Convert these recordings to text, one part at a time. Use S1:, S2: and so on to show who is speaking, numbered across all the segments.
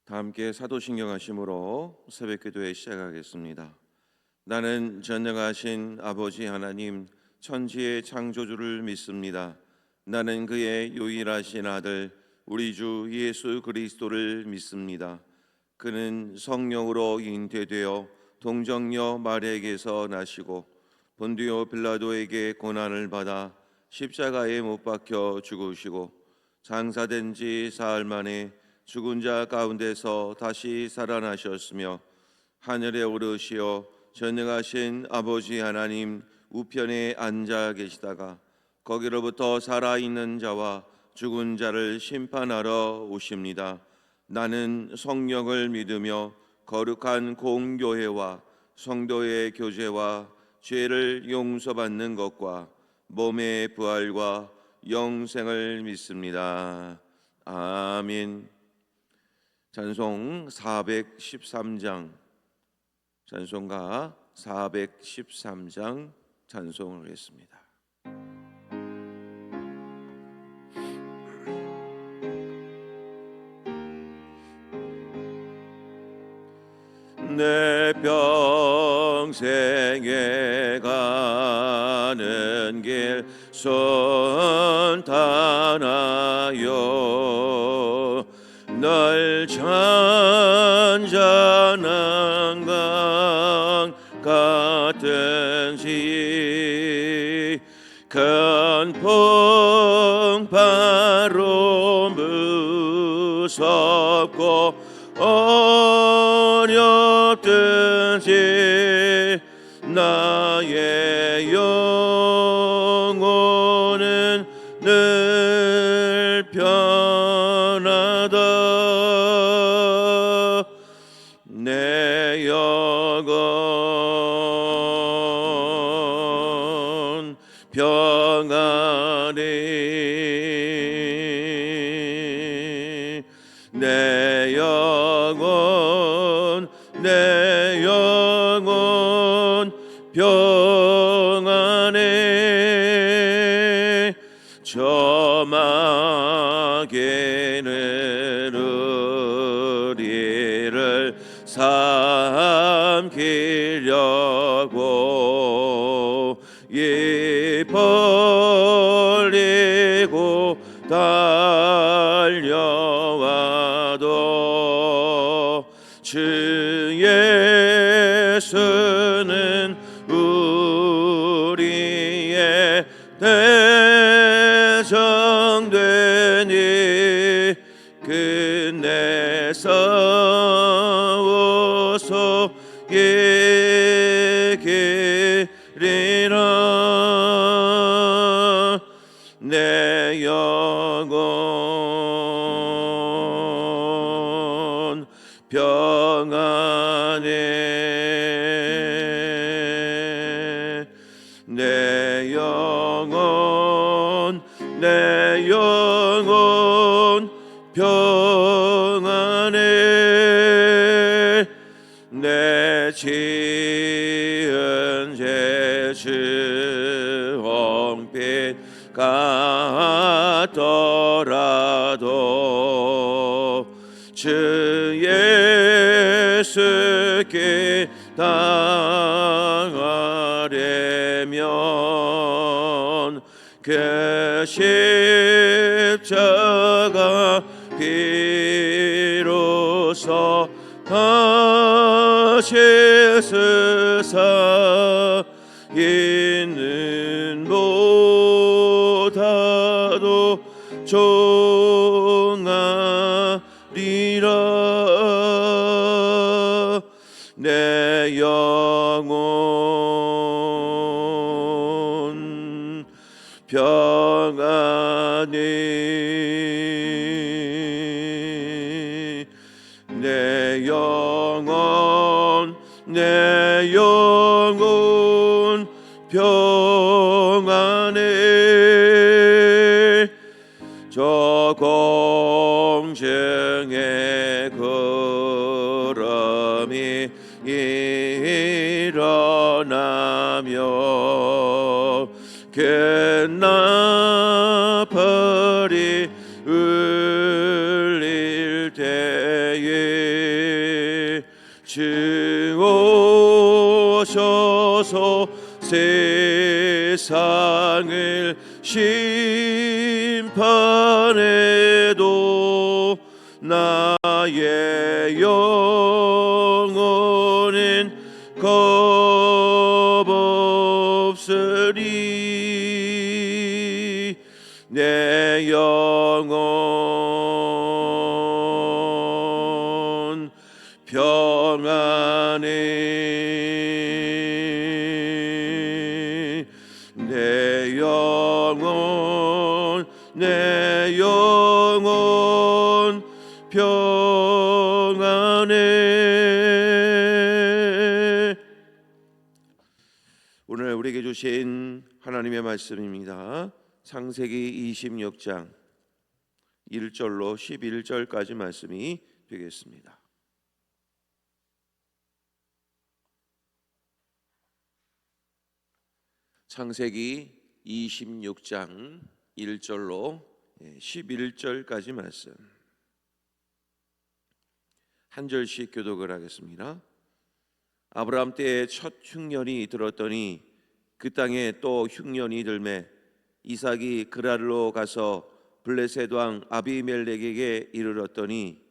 S1: 다 함께 사도신경 하심으로 새벽기도회 시작하겠습니다. 나는 전능하신 아버지 하나님 천지의 창조주를 믿습니다. 나는 그의 유일하신 아들 우리 주 예수 그리스도를 믿습니다. 그는 성령으로 잉태되어 동정녀 마리아에게서 나시고 본디오 빌라도에게 고난을 받아 십자가에 못 박혀 죽으시고 장사된 지 사흘 만에 죽은 자 가운데서 다시 살아나셨으며 하늘에 오르시어 전능하신 아버지 하나님 우편에 앉아 계시다가 거기로부터 살아있는 자와 죽은 자를 심판하러 오십니다. 나는 성령을 믿으며 거룩한 공교회와 성도의 교제와 죄를 용서받는 것과 몸의 부활과 영생을 믿습니다. 아멘. 찬송 413장, 찬송가 413장 찬송을 했습니다. 내 평생에 가는 길 선탄하여 널 잔잔한 강 같은지 큰 풍파로 무섭고 어렵든지 나의 영혼은 늘 편하다. 내 영혼 평안히 내 영혼 평안해. 저마게는 우리를 삼키려고 입 벌리고 달려와도 주 예수는 우리의 대적되니 끝내 싸워서 이기리라. 내 영혼 평안해. 내 영혼 평안해. 내 지은 죄 주홍빛 같더라도 주 예수께 당하려면 그 십자가 비로소 다시 세상 있는 보다도 종아리라. 내 영혼 평안히 내 영혼 평안해. 저 공중의 구름이 일어나며 그 나팔이 울릴 때에 주셔서 세상을 심판해도 나의 영혼은 겁없으리. 내 영혼 평안해. 내 영혼 평안해. 오늘 우리에게 주신 하나님의 말씀입니다. 창세기 26장 1절로 11절까지 말씀이 되겠습니다. 창세기 26장 1절로 11절까지 말씀 한 절씩 교독을 하겠습니다. 아브라함 때에 첫 흉년이 들었더니 그 땅에 또 흉년이 들매 이삭이 그랄로 가서 블레셋 왕 아비멜렉에게 이르렀더니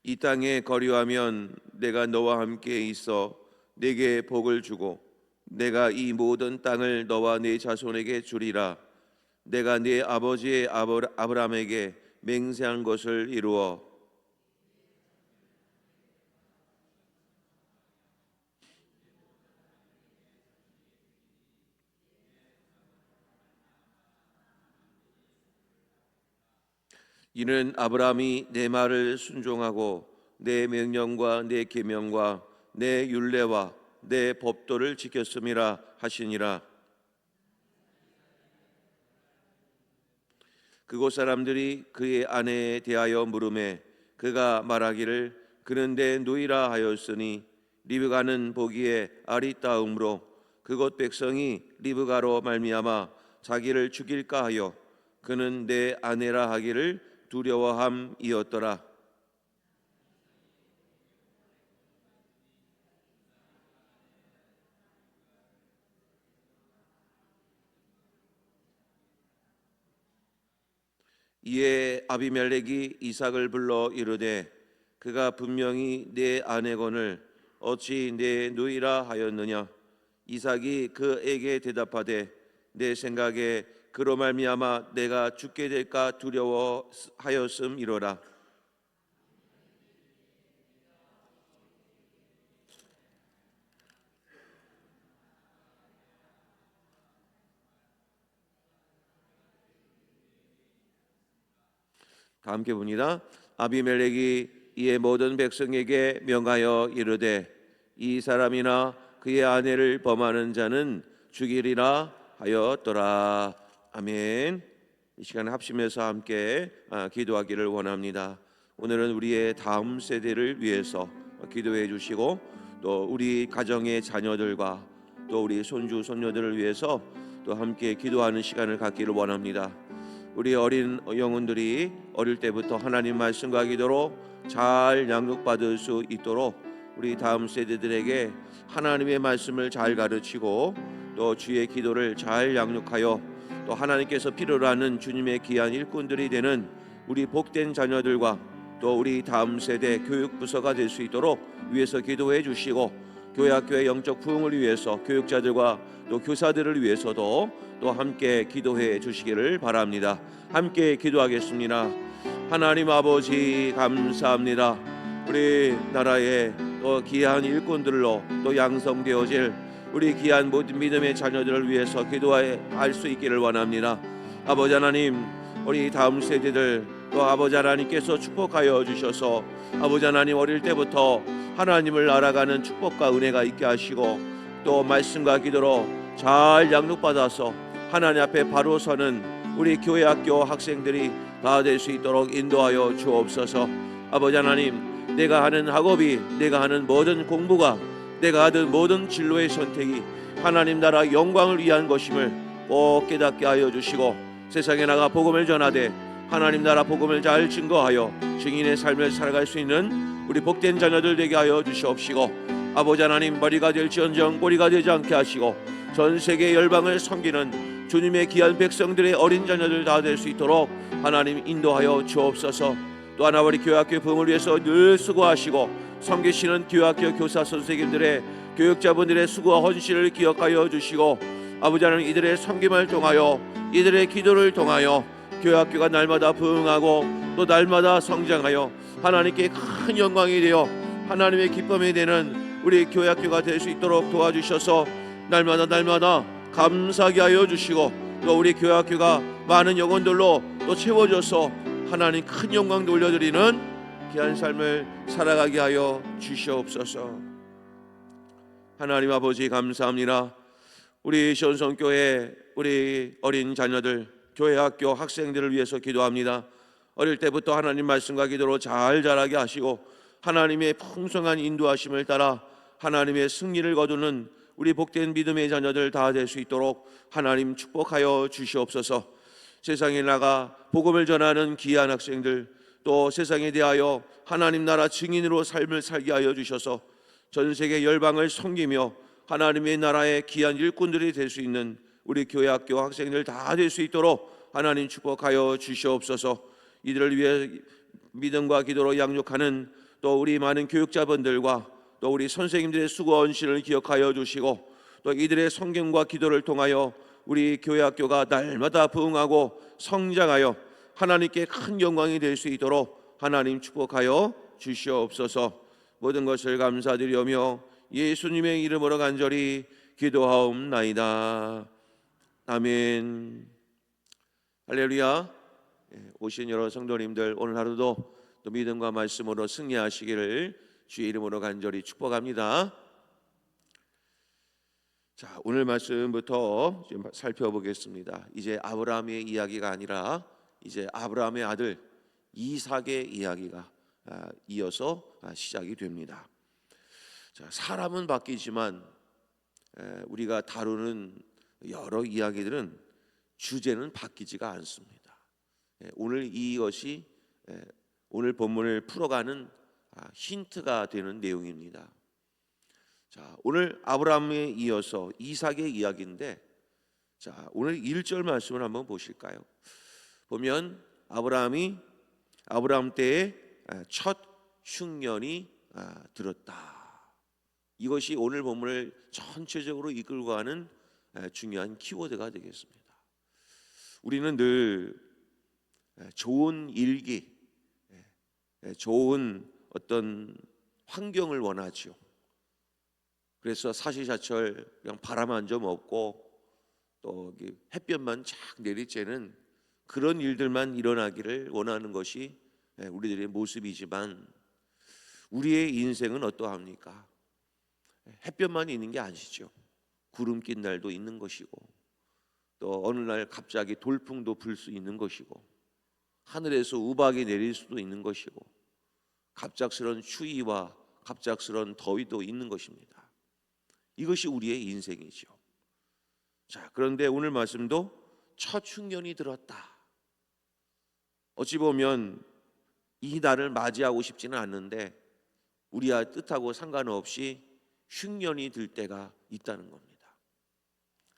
S1: 이 땅에 거류하면 내가 너와 함께 있어 내게 복을 주고 내가 이 모든 땅을 너와 네 자손에게 주리라. 내가 네 아버지의 아브라함에게 맹세한 것을 이루어 이는 아브라함이 내 말을 순종하고 내 명령과 내 계명과 내 율례와 내 법도를 지켰음이라 하시니라. 그곳 사람들이 그의 아내에 대하여 물으매 그가 말하기를 그는 내 누이라 하였으니 리브가는 보기에 아리따움으로 그곳 백성이 리브가로 말미암아 자기를 죽일까 하여 그는 내 아내라 하기를 두려워함이었더라. 이에 아비멜렉이 이삭을 불러 이르되 그가 분명히 내 아내거늘 어찌 내 누이라 하였느냐. 이삭이 그에게 대답하되 내 생각에 그로 말미암아 내가 죽게 될까 두려워하였음이로라. 다 함께 봅니다. 아비멜렉이 이에 모든 백성에게 명하여 이르되 이 사람이나 그의 아내를 범하는 자는 죽이리라 하였더라. 아멘. 이 시간에 합심해서 함께 기도하기를 원합니다. 오늘은 우리의 다음 세대를 위해서 기도해 주시고 또 우리 가정의 자녀들과 또 우리 손주 손녀들을 위해서 또 함께 기도하는 시간을 갖기를 원합니다. 우리 어린 영혼들이 어릴 때부터 하나님 말씀과 기도로 잘 양육받을 수 있도록 우리 다음 세대들에게 하나님의 말씀을 잘 가르치고 또 주의 기도를 잘 양육하여 또 하나님께서 필요로 하는 주님의 귀한 일꾼들이 되는 우리 복된 자녀들과 또 우리 다음 세대 교육부서가 될 수 있도록 위해서 기도해 주시고 교회 학교의 영적 부흥을 위해서 교육자들과 또 교사들을 위해서도 또 함께 기도해 주시기를 바랍니다. 함께 기도하겠습니다. 하나님 아버지 감사합니다. 우리 나라의 또 귀한 일꾼들로 또 양성되어질 우리 귀한 모든 믿음의 자녀들을 위해서 기도할 수 있기를 원합니다. 아버지 하나님, 우리 다음 세대들 또 아버지 하나님께서 축복하여 주셔서 아버지 하나님 어릴 때부터 하나님을 알아가는 축복과 은혜가 있게 하시고 또 말씀과 기도로 잘 양육받아서 하나님 앞에 바로 서는 우리 교회 학교 학생들이 다 될 수 있도록 인도하여 주옵소서. 아버지 하나님, 내가 하는 학업이, 내가 하는 모든 공부가, 내가 하는 모든 진로의 선택이 하나님 나라 영광을 위한 것임을 꼭 깨닫게 하여 주시고 세상에 나가 복음을 전하되 하나님 나라 복음을 잘 증거하여 증인의 삶을 살아갈 수 있는 우리 복된 자녀들 되게 하여 주시옵시고, 아버지 하나님, 머리가 될지언정 꼬리가 되지 않게 하시고 전 세계 열방을 섬기는 주님의 귀한 백성들의 어린 자녀들 다 될 수 있도록 하나님 인도하여 주옵소서. 또 하나 우리 교회학교 부흥을 위해서 늘 수고하시고 섬기시는 교회학교 교사 선생님들의 교육자분들의 수고와 헌신을 기억하여 주시고, 아버지 하나님, 이들의 섬김을 통하여 이들의 기도를 통하여 교회학교가 날마다 부흥하고 또 날마다 성장하여 하나님께 큰 영광이 되어 하나님의 기쁨이 되는 우리 교회학교가 될 수 있도록 도와주셔서 날마다 감사하게 하여 주시고, 또 우리 교회학교가 많은 영혼들로 또 채워져서 하나님 큰 영광 돌려드리는 귀한 삶을 살아가게 하여 주시옵소서. 하나님 아버지, 감사합니다. 우리 시온성교회 우리 어린 자녀들, 교회학교 학생들을 위해서 기도합니다. 어릴 때부터 하나님 말씀과 기도로 잘 자라게 하시고 하나님의 풍성한 인도하심을 따라 하나님의 승리를 거두는 우리 복된 믿음의 자녀들 다 될 수 있도록 하나님 축복하여 주시옵소서. 세상에 나가 복음을 전하는 귀한 학생들, 또 세상에 대하여 하나님 나라 증인으로 삶을 살게 하여 주셔서 전 세계 열방을 섬기며 하나님의 나라의 귀한 일꾼들이 될 수 있는 우리 교회학교 학생들 다 될 수 있도록 하나님 축복하여 주시옵소서. 이들을 위해 믿음과 기도로 양육하는 또 우리 많은 교육자분들과 또 우리 선생님들의 수고 헌신을 기억하여 주시고, 또 이들의 성경과 기도를 통하여 우리 교회학교가 날마다 부흥하고 성장하여 하나님께 큰 영광이 될 수 있도록 하나님 축복하여 주시옵소서. 모든 것을 감사드리며 예수님의 이름으로 간절히 기도하옵나이다. 아멘. 할렐루야. 오신 여러 성도님들, 오늘 하루도 또 믿음과 말씀으로 승리하시기를 주의 이름으로 간절히 축복합니다. 자, 오늘 말씀부터 좀 살펴보겠습니다. 이제 아브라함의 이야기가 아니라 이제 아브라함의 아들 이삭의 이야기가 이어서 시작이 됩니다. 자, 사람은 바뀌지만 우리가 다루는 여러 이야기들은 주제는 바뀌지가 않습니다. 오늘 이것이 오늘 본문을 풀어가는 힌트가 되는 내용입니다. 자, 오늘 아브라함에 이어서 이삭의 이야기인데, 자, 오늘 1절 말씀을 한번 보실까요? 보면 아브라함 때에 첫 흉년이 들었다. 이것이 오늘 본문을 전체적으로 이끌고 가는 중요한 키워드가 되겠습니다. 우리는 늘 좋은 일기, 좋은 어떤 환경을 원하죠. 그래서 사시사철 그냥 바람 한 점 없고 또 햇볕만 쫙 내리쬐는 그런 일들만 일어나기를 원하는 것이 우리들의 모습이지만, 우리의 인생은 어떠합니까? 햇볕만 있는 게 아니죠. 구름 낀 날도 있는 것이고, 또 어느 날 갑자기 돌풍도 불 수 있는 것이고, 하늘에서 우박이 내릴 수도 있는 것이고, 갑작스런 추위와 갑작스런 더위도 있는 것입니다. 이것이 우리의 인생이죠. 자, 그런데 오늘 말씀도 첫 흉년이 들었다. 어찌 보면 이 날을 맞이하고 싶지는 않는데 우리의 뜻하고 상관없이 흉년이 들 때가 있다는 겁니다.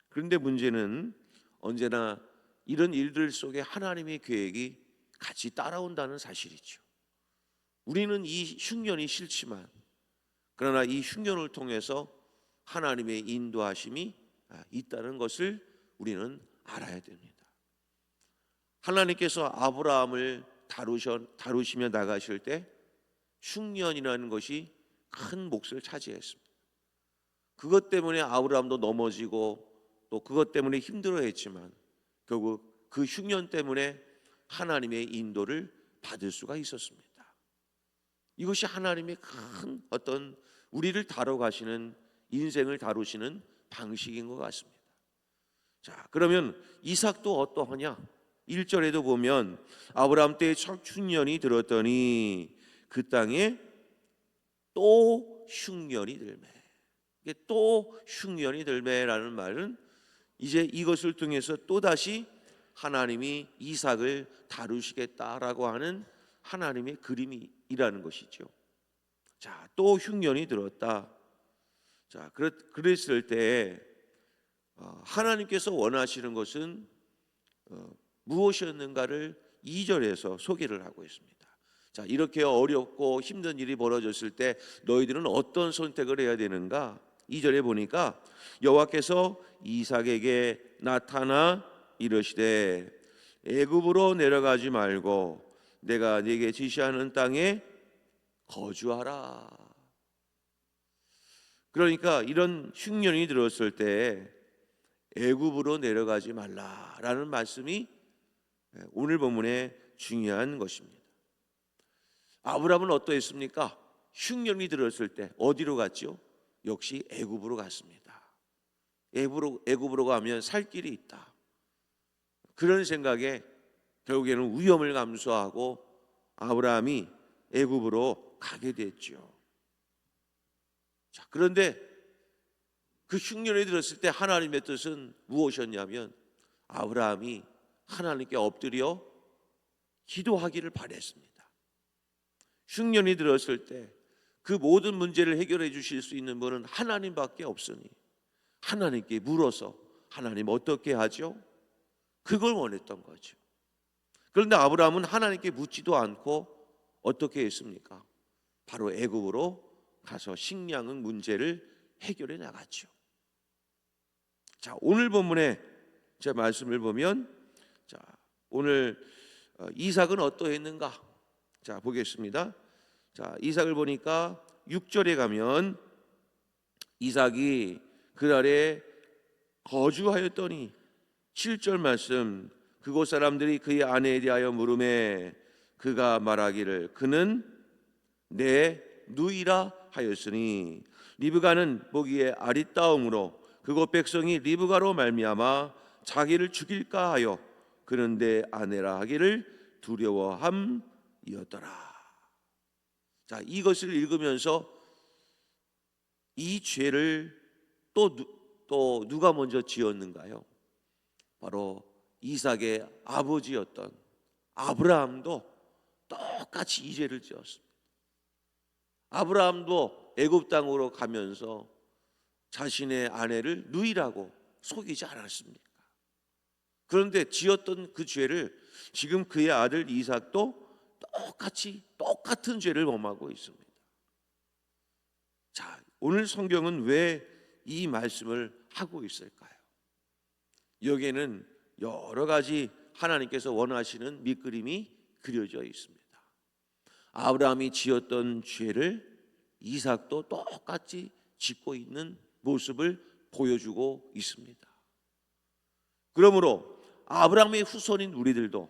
S1: 그런데 문제는 언제나 이런 일들 속에 하나님의 계획이 같이 따라온다는 사실이죠. 우리는 이 흉년이 싫지만, 그러나 이 흉년을 통해서 하나님의 인도하심이 있다는 것을 우리는 알아야 됩니다. 하나님께서 아브라함을 다루시며 나가실 때 흉년이라는 것이 큰 몫을 차지했습니다. 그것 때문에 아브라함도 넘어지고 또 그것 때문에 힘들어했지만 결국 그 흉년 때문에 하나님의 인도를 받을 수가 있었습니다. 이것이 하나님의 큰 어떤 우리를 다뤄가시는, 인생을 다루시는 방식인 것 같습니다. 자, 그러면 이삭도 어떠하냐? 1절에도 보면 아브라함 때에 첫 흉년이 들었더니 그 땅에 또 흉년이 들매. 또 흉년이 들매라는 말은 이제 이것을 통해서 또다시 하나님이 이삭을 다루시겠다라고 하는 하나님의 그림이라는 것이죠. 자, 또 흉년이 들었다. 자, 그랬을 때 하나님께서 원하시는 것은 무엇이었는가를 2절에서 소개를 하고 있습니다. 자, 이렇게 어렵고 힘든 일이 벌어졌을 때 너희들은 어떤 선택을 해야 되는가? 2절에 보니까 여호와께서 이삭에게 나타나 이르시되 애굽으로 내려가지 말고 내가 네게 지시하는 땅에 거주하라. 그러니까 이런 흉년이 들었을 때 애굽으로 내려가지 말라라는 말씀이 오늘 본문의 중요한 것입니다. 아브라함은 어떠했습니까? 흉년이 들었을 때 어디로 갔죠? 역시 애굽으로 갔습니다. 애굽으로 가면 살 길이 있다. 그런 생각에 결국에는 위험을 감수하고 아브라함이 애굽으로 가게 됐죠. 자, 그런데 그 흉년이 들었을 때 하나님의 뜻은 무엇이었냐면 아브라함이 하나님께 엎드려 기도하기를 바랬습니다. 흉년이 들었을 때 그 모든 문제를 해결해 주실 수 있는 분은 하나님밖에 없으니 하나님께 물어서 하나님 어떻게 하죠? 그걸 원했던 거죠. 그런데 아브라함은 하나님께 묻지도 않고 어떻게 했습니까? 바로 애굽으로 가서 식량은 문제를 해결해 나갔죠. 자, 오늘 본문의 제 말씀을 보면 자, 오늘 이삭은 어떠했는가? 자, 보겠습니다. 자, 이삭을 보니까 6절에 가면 이삭이 그날에 거주하였더니 7절 말씀 그곳 사람들이 그의 아내에 대하여 물으매 그가 말하기를 그는 내 누이라 하였으니 리브가는 보기에 아리따움으로 그곳 백성이 리브가로 말미암아 자기를 죽일까 하여 그는 내 아내라 하기를 두려워함이었더라. 자, 이것을 읽으면서 이 죄를 또 누가 먼저 지었는가요? 바로 이삭의 아버지였던 아브라함도 똑같이 이 죄를 지었습니다. 아브라함도 애굽 땅으로 가면서 자신의 아내를 누이라고 속이지 않았습니까? 그런데 지었던 그 죄를 지금 그의 아들 이삭도 똑같은 죄를 범하고 있습니다. 자, 오늘 성경은 왜 이 말씀을 하고 있을까요? 여기에는 여러 가지 하나님께서 원하시는 밑그림이 그려져 있습니다. 아브라함이 지었던 죄를 이삭도 똑같이 짓고 있는 모습을 보여주고 있습니다. 그러므로 아브라함의 후손인 우리들도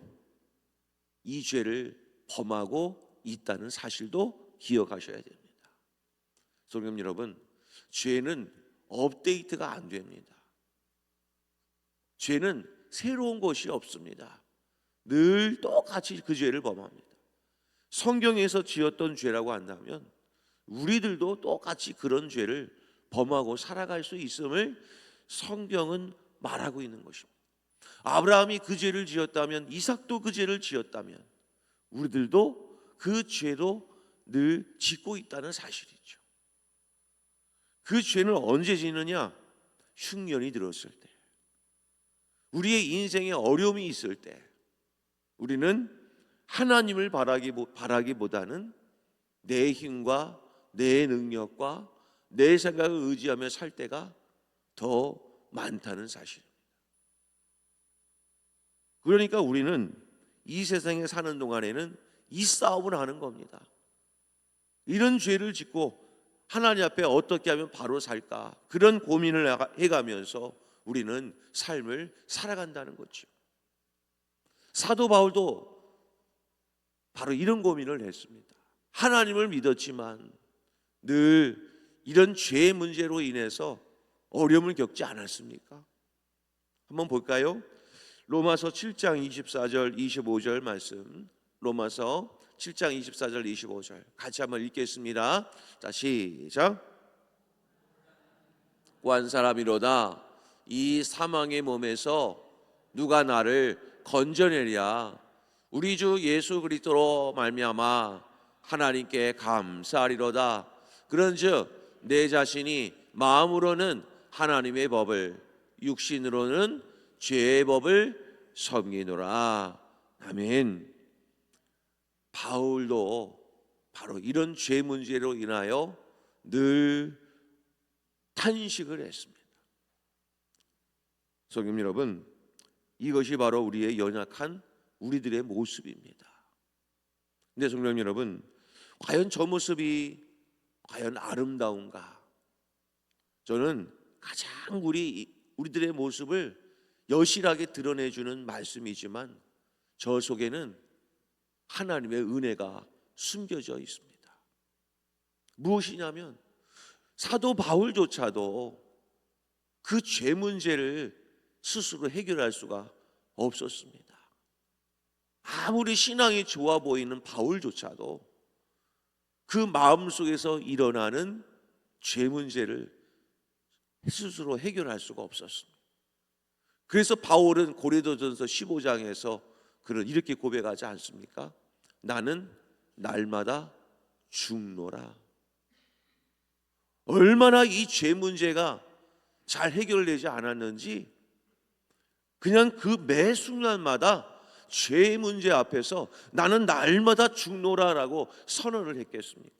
S1: 이 죄를 범하고 있다는 사실도 기억하셔야 됩니다. 성도 여러분, 죄는 업데이트가 안 됩니다. 죄는 새로운 것이 없습니다. 늘 똑같이 그 죄를 범합니다. 성경에서 지었던 죄라고 한다면 우리들도 똑같이 그런 죄를 범하고 살아갈 수 있음을 성경은 말하고 있는 것입니다. 아브라함이 그 죄를 지었다면 이삭도 그 죄를 지었다면 우리들도 그 죄도 늘 짓고 있다는 사실이죠. 그 죄는 언제 지느냐? 흉년이 들었을 때, 우리의 인생에 어려움이 있을 때 우리는 하나님을 바라기보다는 내 힘과 내 능력과 내 생각을 의지하며 살 때가 더 많다는 사실입니다. 그러니까 우리는 이 세상에 사는 동안에는 이 싸움을 하는 겁니다. 이런 죄를 짓고 하나님 앞에 어떻게 하면 바로 살까? 그런 고민을 해가면서 우리는 삶을 살아간다는 거죠. 사도 바울도 바로 이런 고민을 했습니다. 하나님을 믿었지만 늘 이런 죄의 문제로 인해서 어려움을 겪지 않았습니까? 한번 볼까요? 로마서 7장 24절 25절 말씀, 로마서 7장 24절 25절 같이 한번 읽겠습니다. 자, 시작. 구한 사람이로다 이 사망의 몸에서 누가 나를 건져내랴. 우리 주 예수 그리스도로 말미암아 하나님께 감사하리로다. 그런즉 내 자신이 마음으로는 하나님의 법을, 육신으로는 죄의 법을 섬기노라. 아멘. 바울도 바로 이런 죄 문제로 인하여 늘 탄식을 했습니다. 성도 여러분, 이것이 바로 우리의 연약한 우리들의 모습입니다. 근데 성도 여러분, 과연 저 모습이 과연 아름다운가? 저는 가장 우리들의 모습을 여실하게 드러내주는 말씀이지만 저 속에는 하나님의 은혜가 숨겨져 있습니다. 무엇이냐면 사도 바울조차도 그 죄 문제를 스스로 해결할 수가 없었습니다. 아무리 신앙이 좋아 보이는 바울조차도 그 마음속에서 일어나는 죄 문제를 스스로 해결할 수가 없었습니다. 그래서 바울은 고린도전서 15장에서 그를 이렇게 고백하지 않습니까? 나는 날마다 죽노라. 얼마나 이 죄 문제가 잘 해결되지 않았는지 그냥 그 매 순간마다 죄 문제 앞에서 나는 날마다 죽노라라고 선언을 했겠습니까?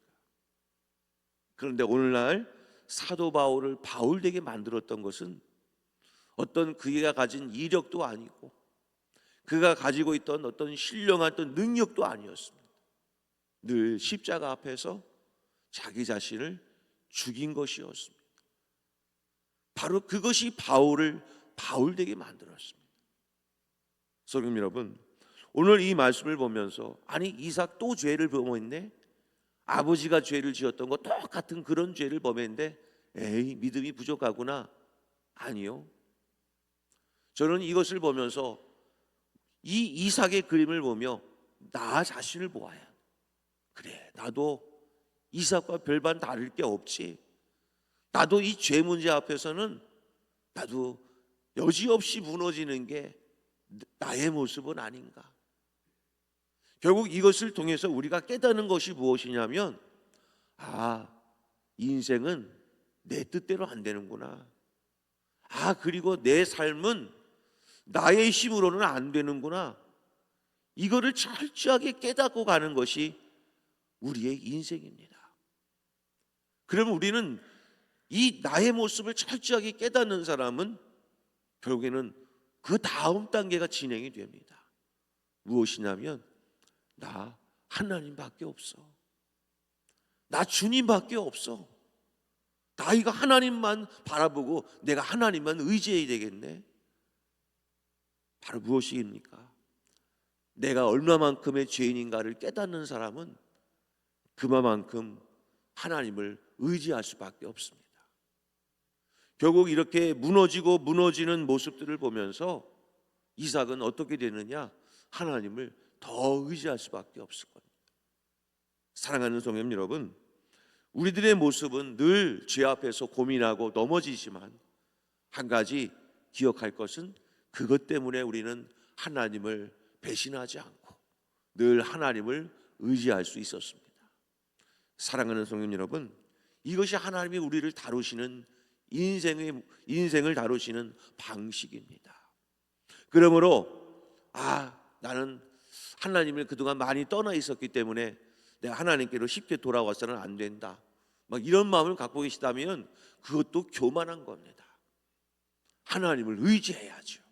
S1: 그런데 오늘날 사도 바울을 바울되게 만들었던 것은 어떤 그가 가진 이력도 아니고 그가 가지고 있던 어떤 신령한 어떤 능력도 아니었습니다. 늘 십자가 앞에서 자기 자신을 죽인 것이었습니다. 바로 그것이 바울을 바울되게 만들었습니다. 성도 여러분, 오늘 이 말씀을 보면서 아니 이삭 또 죄를 범했네? 아버지가 죄를 지었던 것 똑같은 그런 죄를 범했는데 에이 믿음이 부족하구나. 아니요. 저는 이것을 보면서 이 이삭의 그림을 보며 나 자신을 보아야 그래, 나도 이삭과 별반 다를 게 없지. 나도 이 죄 문제 앞에서는 나도 여지없이 무너지는 게 나의 모습은 아닌가. 결국 이것을 통해서 우리가 깨닫는 것이 무엇이냐면 인생은 내 뜻대로 안 되는구나. 그리고 내 삶은 나의 힘으로는 안 되는구나. 이거를 철저하게 깨닫고 가는 것이 우리의 인생입니다. 그러면 우리는 이 나의 모습을 철저하게 깨닫는 사람은 결국에는 그 다음 단계가 진행이 됩니다. 무엇이냐면 나 하나님밖에 없어. 나 주님밖에 없어. 나 이거 하나님만 바라보고 내가 하나님만 의지해야 되겠네. 바로 무엇입니까? 내가 얼마만큼의 죄인인가를 깨닫는 사람은 그만큼 하나님을 의지할 수밖에 없습니다. 결국 이렇게 무너지고 무너지는 모습들을 보면서 이삭은 어떻게 되느냐? 하나님을 더 의지할 수밖에 없을 겁니다. 사랑하는 성도 여러분, 우리들의 모습은 늘 죄 앞에서 고민하고 넘어지지만 한 가지 기억할 것은 그것 때문에 우리는 하나님을 배신하지 않고 늘 하나님을 의지할 수 있었습니다. 사랑하는 성도 여러분, 이것이 하나님이 우리를 다루시는 인생을 다루시는 방식입니다. 그러므로 나는 하나님을 그동안 많이 떠나 있었기 때문에 내가 하나님께로 쉽게 돌아와서는 안 된다, 이런 마음을 갖고 계시다면 그것도 교만한 겁니다. 하나님을 의지해야죠.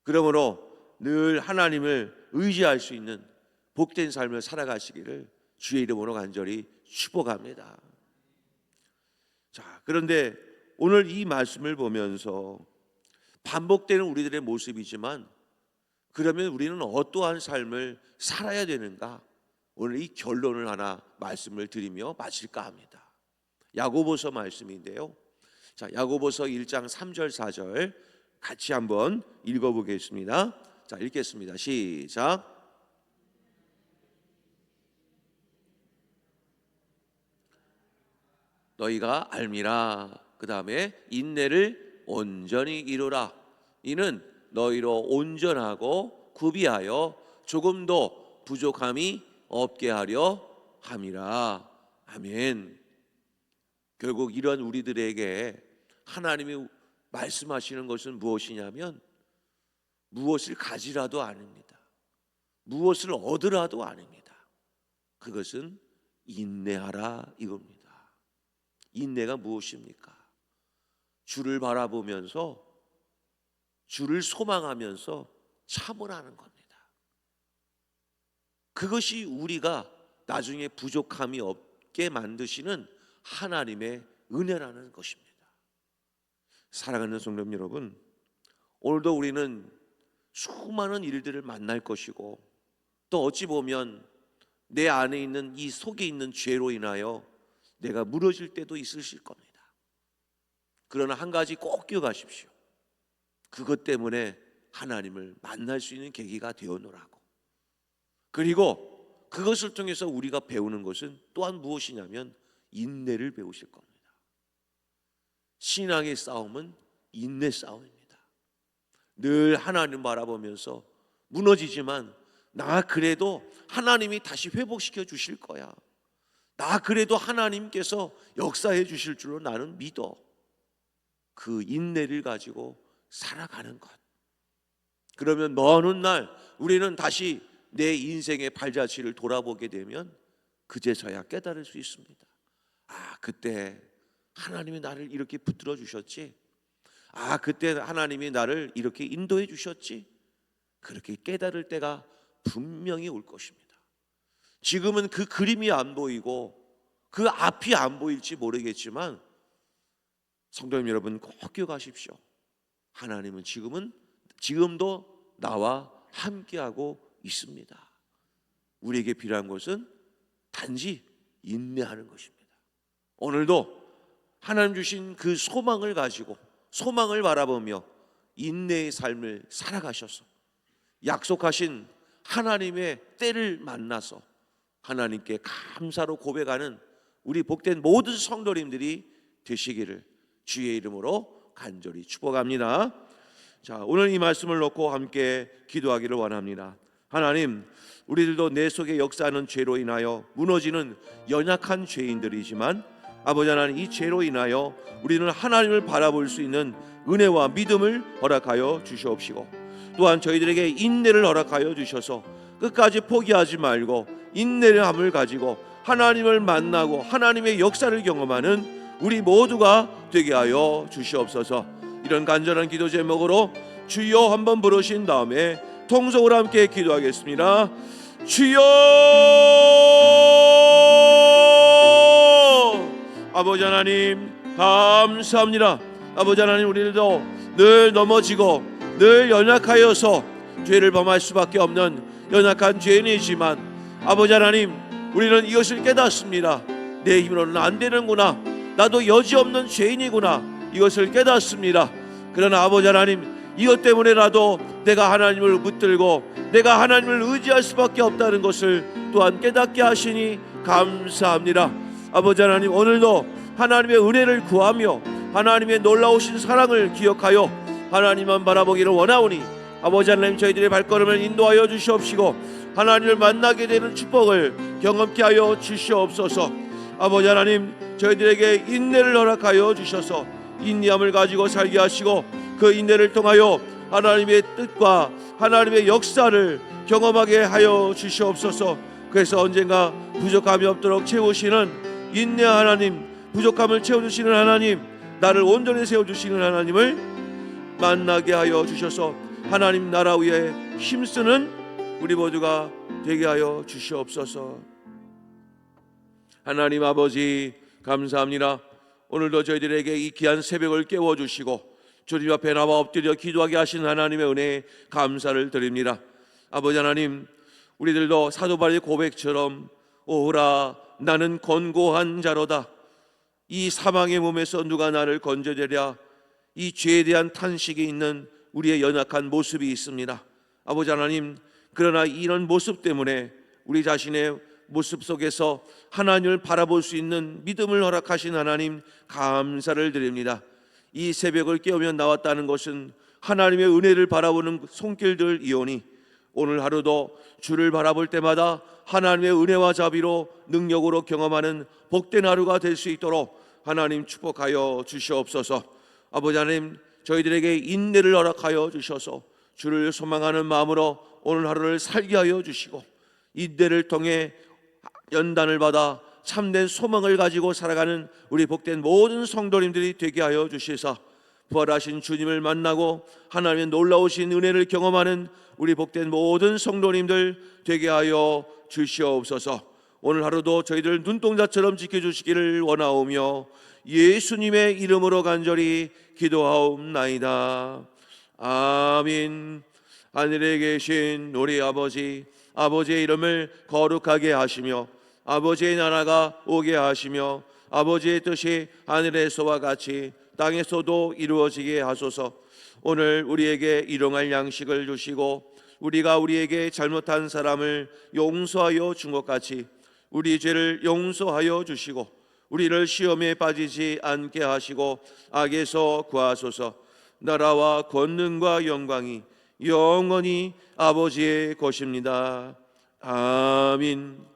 S1: 그러므로 늘 하나님을 의지할 수 있는 복된 삶을 살아가시기를 주의 이름으로 간절히 축복합니다. 자, 그런데 오늘 이 말씀을 보면서 반복되는 우리들의 모습이지만 그러면 우리는 어떠한 삶을 살아야 되는가? 오늘 이 결론을 하나 말씀을 드리며 마칠까 합니다. 야고보서 말씀인데요. 자, 야고보서 1장 3절 4절 같이 한번 읽어보겠습니다. 자, 읽겠습니다. 시작. 너희가 알미라. 그 다음에 인내를 온전히 이루라. 이는 너희로 온전하고 구비하여 조금도 부족함이 없게 하려 함이라. 아멘. 결국 이런 우리들에게 하나님이 말씀하시는 것은 무엇이냐면 무엇을 가지라도 아닙니다. 무엇을 얻으라도 아닙니다. 그것은 인내하라 이겁니다. 인내가 무엇입니까? 주를 바라보면서 주를 소망하면서 참으라는 겁니다. 그것이 우리가 나중에 부족함이 없게 만드시는 하나님의 은혜라는 것입니다. 사랑하는 성도 여러분, 오늘도 우리는 수많은 일들을 만날 것이고 또 어찌 보면 내 안에 있는 이 속에 있는 죄로 인하여 내가 무너질 때도 있으실 겁니다. 그러나 한 가지 꼭 기억하십시오. 그것 때문에 하나님을 만날 수 있는 계기가 되어노라고. 그리고 그것을 통해서 우리가 배우는 것은 또한 무엇이냐면 인내를 배우실 겁니다. 신앙의 싸움은 인내 싸움입니다. 늘 하나님 바라보면서 무너지지만 나 그래도 하나님이 다시 회복시켜 주실 거야. 나 그래도 하나님께서 역사해 주실 줄로 나는 믿어. 그 인내를 가지고 살아가는 것. 그러면 먼 훗날 우리는 다시 내 인생의 발자취를 돌아보게 되면 그제서야 깨달을 수 있습니다. 아, 그때 하나님이 나를 이렇게 붙들어 주셨지. 아, 그때 하나님이 나를 이렇게 인도해 주셨지. 그렇게 깨달을 때가 분명히 올 것입니다. 지금은 그 그림이 안 보이고 그 앞이 안 보일지 모르겠지만 성도님 여러분 꼭 기억하십시오. 하나님은 지금도 나와 함께하고 있습니다. 우리에게 필요한 것은 단지 인내하는 것입니다. 오늘도 하나님 주신 그 소망을 가지고 소망을 바라보며 인내의 삶을 살아가셔서 약속하신 하나님의 때를 만나서 하나님께 감사로 고백하는 우리 복된 모든 성도님들이 되시기를 주의 이름으로 간절히 축복합니다. 자, 오늘 이 말씀을 놓고 함께 기도하기를 원합니다. 하나님, 우리들도 내 속에 역사하는 죄로 인하여 무너지는 연약한 죄인들이지만 아버지 하나님, 이 죄로 인하여 우리는 하나님을 바라볼 수 있는 은혜와 믿음을 허락하여 주시옵시고 또한 저희들에게 인내를 허락하여 주셔서 끝까지 포기하지 말고 인내함을 가지고 하나님을 만나고 하나님의 역사를 경험하는 우리 모두가 되게 하여 주시옵소서. 이런 간절한 기도 제목으로 주여 한번 부르신 다음에 통성으로 함께 기도하겠습니다. 주여! 아버지 하나님 감사합니다. 아버지 하나님, 우리들도 늘 넘어지고 늘 연약하여서 죄를 범할 수밖에 없는 연약한 죄인이지만 아버지 하나님, 우리는 이것을 깨닫습니다. 내 힘으로는 안 되는구나, 나도 여지없는 죄인이구나, 이것을 깨닫습니다. 그러나 아버지 하나님, 이것 때문에라도 내가 하나님을 붙들고 내가 하나님을 의지할 수밖에 없다는 것을 또한 깨닫게 하시니 감사합니다. 아버지 하나님, 오늘도 하나님의 은혜를 구하며 하나님의 놀라우신 사랑을 기억하여 하나님만 바라보기를 원하오니 아버지 하나님, 저희들의 발걸음을 인도하여 주시옵시고 하나님을 만나게 되는 축복을 경험케 하여 주시옵소서. 아버지 하나님, 저희들에게 인내를 허락하여 주셔서 인내함을 가지고 살게 하시고 그 인내를 통하여 하나님의 뜻과 하나님의 역사를 경험하게 하여 주시옵소서. 그래서 언젠가 부족함이 없도록 채우시는 인내 하나님, 부족함을 채워주시는 하나님, 나를 온전히 세워주시는 하나님을 만나게 하여 주셔서 하나님 나라 위에 힘쓰는 우리 모두가 되게 하여 주시옵소서. 하나님 아버지 감사합니다. 오늘도 저희들에게 이 귀한 새벽을 깨워주시고 주님 앞에 나와 엎드려 기도하게 하신 하나님의 은혜에 감사를 드립니다. 아버지 하나님, 우리들도 사도 바울의 고백처럼 오라 나는 권고한 자로다, 이 사망의 몸에서 누가 나를 건져내랴, 이 죄에 대한 탄식이 있는 우리의 연약한 모습이 있습니다. 아버지 하나님, 그러나 이런 모습 때문에 우리 자신의 모습 속에서 하나님을 바라볼 수 있는 믿음을 허락하신 하나님 감사를 드립니다. 이 새벽을 깨우며 나왔다는 것은 하나님의 은혜를 바라보는 손길들이오니 오늘 하루도 주를 바라볼 때마다 하나님의 은혜와 자비로 능력으로 경험하는 복된 하루가 될 수 있도록 하나님 축복하여 주시옵소서. 아버지 하나님, 저희들에게 인내를 허락하여 주셔서 주를 소망하는 마음으로 오늘 하루를 살게 하여 주시고, 인내를 통해 연단을 받아 참된 소망을 가지고 살아가는 우리 복된 모든 성도님들이 되게 하여 주시사, 부활하신 주님을 만나고 하나님의 놀라우신 은혜를 경험하는 우리 복된 모든 성도님들 되게 하여 주시옵소서. 오늘 하루도 저희들 눈동자처럼 지켜주시기를 원하오며 예수님의 이름으로 간절히 기도하옵나이다. 아멘. 하늘에 계신 우리 아버지, 아버지의 이름을 거룩하게 하시며 아버지의 나라가 오게 하시며 아버지의 뜻이 하늘에서와 같이 땅에서도 이루어지게 하소서. 오늘 우리에게 일용할 양식을 주시고 우리가 우리에게 잘못한 사람을 용서하여 준 것 같이 우리 죄를 용서하여 주시고 우리를 시험에 빠지지 않게 하시고 악에서 구하소서. 나라와 권능과 영광이 영원히 아버지의 것입니다. 아멘.